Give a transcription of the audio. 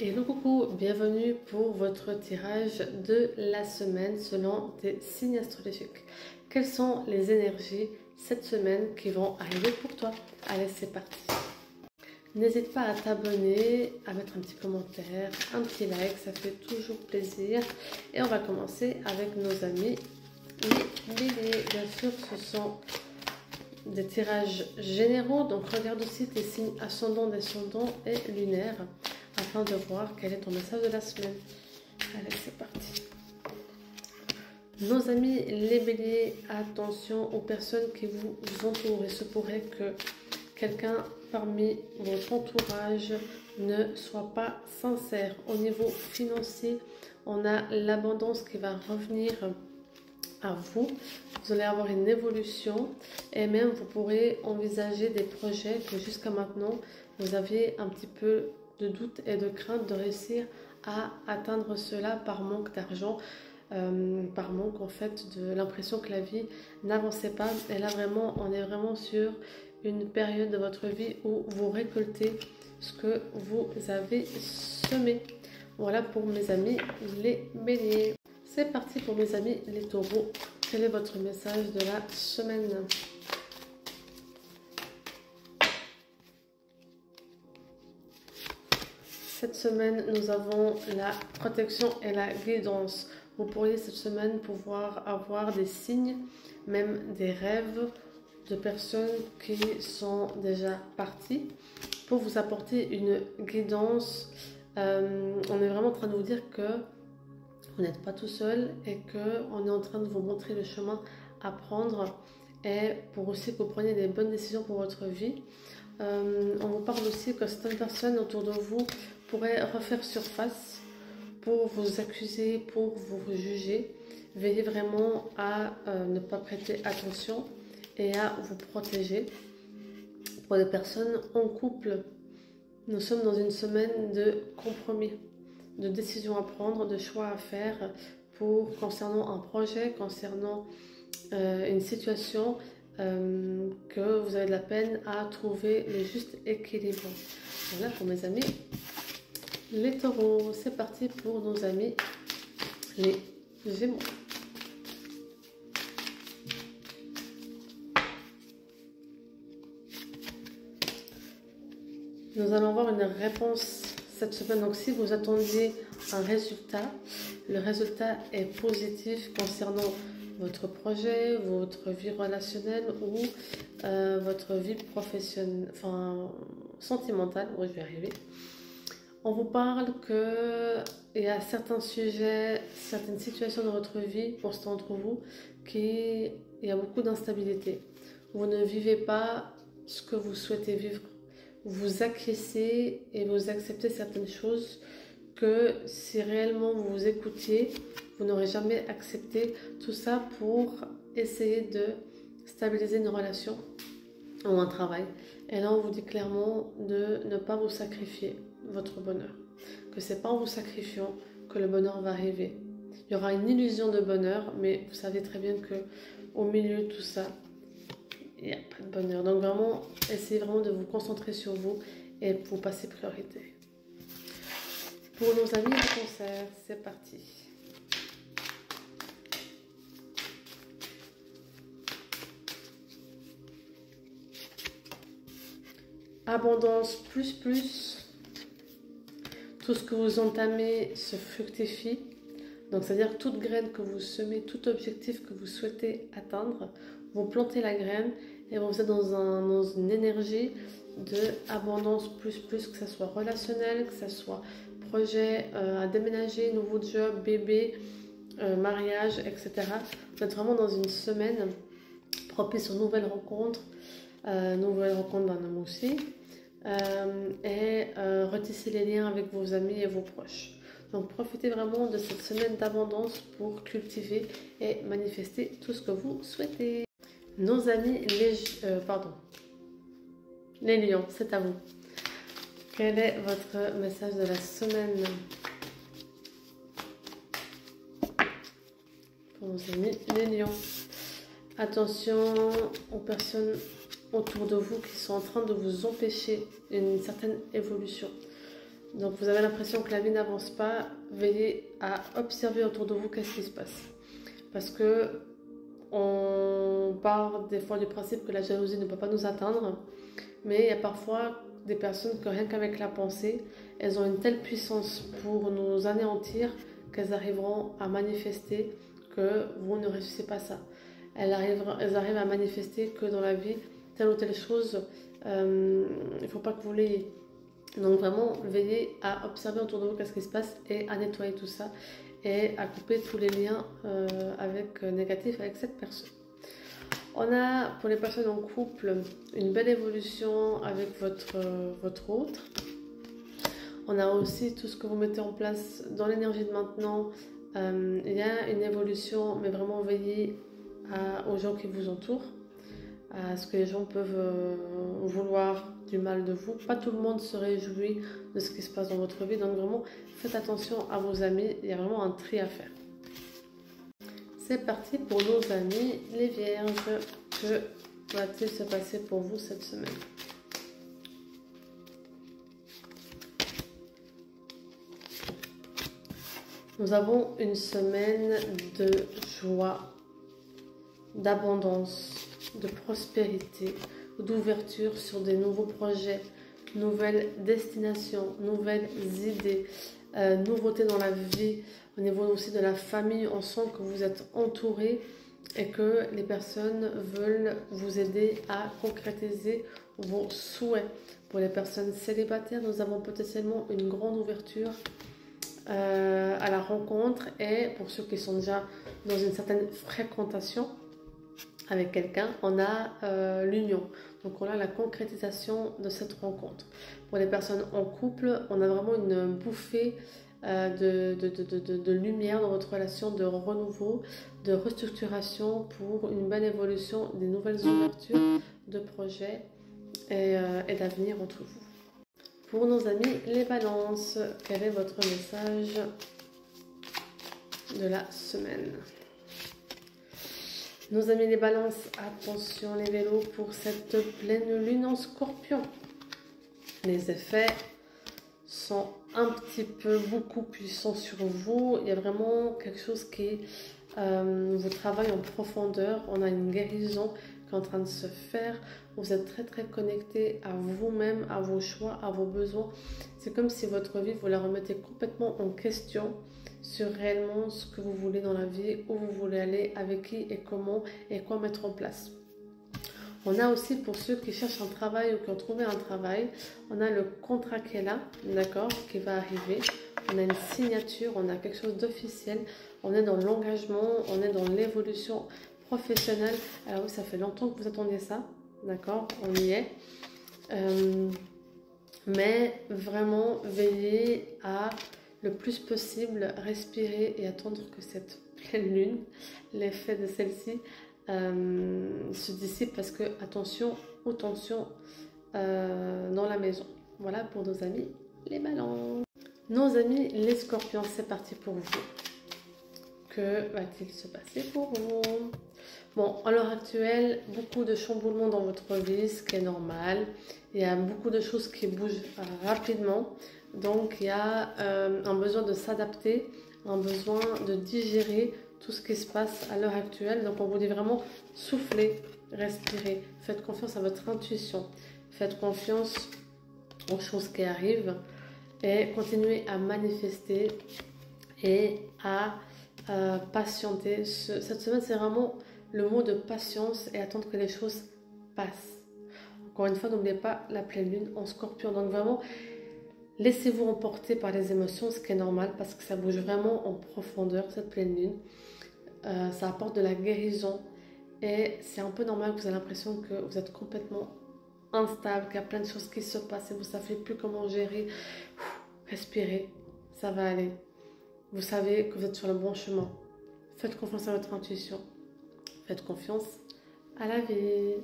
Hello coucou, bienvenue pour votre tirage de la semaine selon des signes astrologiques. Quelles sont les énergies cette semaine qui vont arriver pour toi? Allez, c'est parti. N'hésite pas à t'abonner, à mettre un petit commentaire, un petit like, ça fait toujours plaisir. Et on va commencer avec nos amis les béliers. Bien sûr, ce sont des tirages généraux, donc regarde aussi tes signes ascendants, descendants et lunaires afin de voir quel est ton message de la semaine. Allez, c'est parti. Nos amis les béliers, attention aux personnes qui vous entourent. Il se pourrait que quelqu'un parmi votre entourage ne soit pas sincère. Au niveau financier, on a l'abondance qui va revenir à vous. Vous allez avoir une évolution et même vous pourrez envisager des projets que jusqu'à maintenant vous aviez un petit peu de doute et de crainte de réussir à atteindre cela par manque d'argent, par manque en fait de l'impression que la vie n'avançait pas. Et là vraiment on est vraiment sur une période de votre vie où vous récoltez ce que vous avez semé. Voilà pour mes amis les béliers. C'est parti pour mes amis les taureaux. Quel est votre message de la semaine? Cette semaine, nous avons la protection et la guidance. Vous pourriez cette semaine pouvoir avoir des signes, même des rêves de personnes qui sont déjà parties pour vous apporter une guidance. On est vraiment en train de vous dire que vous n'êtes pas tout seul et qu'on est en train de vous montrer le chemin à prendre et pour aussi que vous preniez des bonnes décisions pour votre vie. On vous parle aussi que certaines personnes autour de vous pourraient refaire surface pour vous accuser, pour vous juger. Veillez vraiment à ne pas prêter attention et à vous protéger. Pour les personnes en couple, nous sommes dans une semaine de compromis, de décisions à prendre, de choix à faire concernant un projet, concernant une situation que vous avez de la peine à trouver le juste équilibre. Voilà pour mes amis les taureaux. C'est parti pour nos amis les gémeaux. Nous allons voir une réponse cette semaine. Donc si vous attendiez un résultat, le résultat est positif concernant votre projet, votre vie relationnelle ou votre vie professionnelle, enfin sentimentale. Oui, je vais y arriver. On vous parle qu'il y a certains sujets, certaines situations dans votre vie, pour certains d'entre vous, il y a beaucoup d'instabilité. Vous ne vivez pas ce que vous souhaitez vivre. Vous acquiescez et vous acceptez certaines choses que si réellement vous vous écoutiez, vous n'aurez jamais accepté. Tout ça pour essayer de stabiliser une relation ou un travail. Et là, on vous dit clairement de ne pas vous sacrifier votre bonheur. Que c'est pas en vous sacrifiant que le bonheur va arriver. Il y aura une illusion de bonheur, mais vous savez très bien que au milieu de tout ça, il n'y a pas de bonheur. Donc vraiment, essayez vraiment de vous concentrer sur vous et pour passer priorité. Pour nos amis du Cancer, c'est parti. Abondance plus. Tout ce que vous entamez se fructifie. Donc c'est-à-dire toute graine que vous semez, tout objectif que vous souhaitez atteindre, vous plantez la graine et vous êtes dans une énergie de abondance plus, que ce soit relationnel, que ce soit projet à déménager, nouveau job, bébé, mariage, etc. Vous êtes vraiment dans une semaine propice aux nouvelles rencontres d'un homme aussi, et retisser les liens avec vos amis et vos proches. Donc profitez vraiment de cette semaine d'abondance pour cultiver et manifester tout ce que vous souhaitez. Nos amis les lions, c'est à vous. Quel est votre message de la semaine pour nos amis les lions? Attention aux personnes autour de vous qui sont en train de vous empêcher une certaine évolution. Donc vous avez l'impression que la vie n'avance pas, veillez à observer autour de vous qu'est-ce qui se passe. Parce que on part des fois du principe que la jalousie ne peut pas nous atteindre, mais il y a parfois des personnes que rien qu'avec la pensée, elles ont une telle puissance pour nous anéantir qu'elles arriveront à manifester que vous ne réussissez pas ça. Elles arrivent à manifester que dans la vie, telle ou telle chose, il ne faut pas que vous l'ayez. Donc vraiment, veillez à observer autour de vous qu'est-ce qui se passe et à nettoyer tout ça et à couper tous les liens négatifs avec cette personne. On a, pour les personnes en couple, une belle évolution avec votre autre. On a aussi tout ce que vous mettez en place dans l'énergie de maintenant. Il y a une évolution, mais vraiment veillez aux gens qui vous entourent, à ce que les gens peuvent vouloir du mal de vous. Pas tout le monde se réjouit de ce qui se passe dans votre vie, donc vraiment faites attention à vos amis, il y a vraiment un tri à faire. C'est parti pour nos amis les vierges. Que va-t-il se passer pour vous cette semaine? Nous avons une semaine de joie, d'abondance, de prospérité, d'ouverture sur des nouveaux projets, nouvelles destinations, nouvelles idées, nouveautés dans la vie. Au niveau aussi de la famille, on sent que vous êtes entouré et que les personnes veulent vous aider à concrétiser vos souhaits. Pour les personnes célibataires, nous avons potentiellement une grande ouverture à la rencontre, et pour ceux qui sont déjà dans une certaine fréquentation avec quelqu'un, on a l'union. Donc on a la concrétisation de cette rencontre. Pour les personnes en couple, on a vraiment une bouffée de lumière dans votre relation, de renouveau, de restructuration pour une belle évolution, des nouvelles ouvertures de projets et d'avenir entre vous. Pour nos amis les balances, quel est votre message de la semaine? Nos amis les balances, attention les vélos pour cette pleine lune en scorpion. Les effets sont un petit peu beaucoup puissants sur vous. Il y a vraiment quelque chose qui vous travaille en profondeur. On a une guérison qui est en train de se faire. Vous êtes très très connecté à vous-même, à vos choix, à vos besoins. C'est comme si votre vie, vous la remettez complètement en question sur réellement ce que vous voulez dans la vie, où vous voulez aller, avec qui et comment et quoi mettre en place. On a aussi, pour ceux qui cherchent un travail ou qui ont trouvé un travail, on a le contrat qui est là, d'accord, qui va arriver. On a une signature, on a quelque chose d'officiel. On est dans l'engagement, on est dans l'évolution professionnelle. Alors oui, ça fait longtemps que vous attendiez ça, d'accord, on y est. Mais vraiment, veillez à le plus possible respirer et attendre que cette pleine lune, l'effet de celle-ci, se dissipe, parce que attention aux tensions dans la maison. Voilà pour nos amis les balances. Nos amis les scorpions, c'est parti pour vous. Que va-t-il se passer pour vous? Bon, à l'heure actuelle, beaucoup de chamboulements dans votre vie, ce qui est normal. Il y a beaucoup de choses qui bougent rapidement. Donc, il y a un besoin de s'adapter, un besoin de digérer tout ce qui se passe à l'heure actuelle. Donc, on vous dit vraiment, soufflez, respirez. Faites confiance à votre intuition. Faites confiance aux choses qui arrivent. Et continuez à manifester et à patienter. Cette semaine, c'est vraiment le mot de patience et attendre que les choses passent. Encore une fois, n'oubliez pas la pleine lune en scorpion. Donc vraiment, laissez-vous emporter par les émotions, ce qui est normal parce que ça bouge vraiment en profondeur, cette pleine lune. Ça apporte de la guérison et c'est un peu normal que vous avez l'impression que vous êtes complètement instable, qu'il y a plein de choses qui se passent et vous ne savez plus comment gérer. Respirez, ça va aller. Vous savez que vous êtes sur le bon chemin. Faites confiance à votre intuition. Faites confiance à la vie.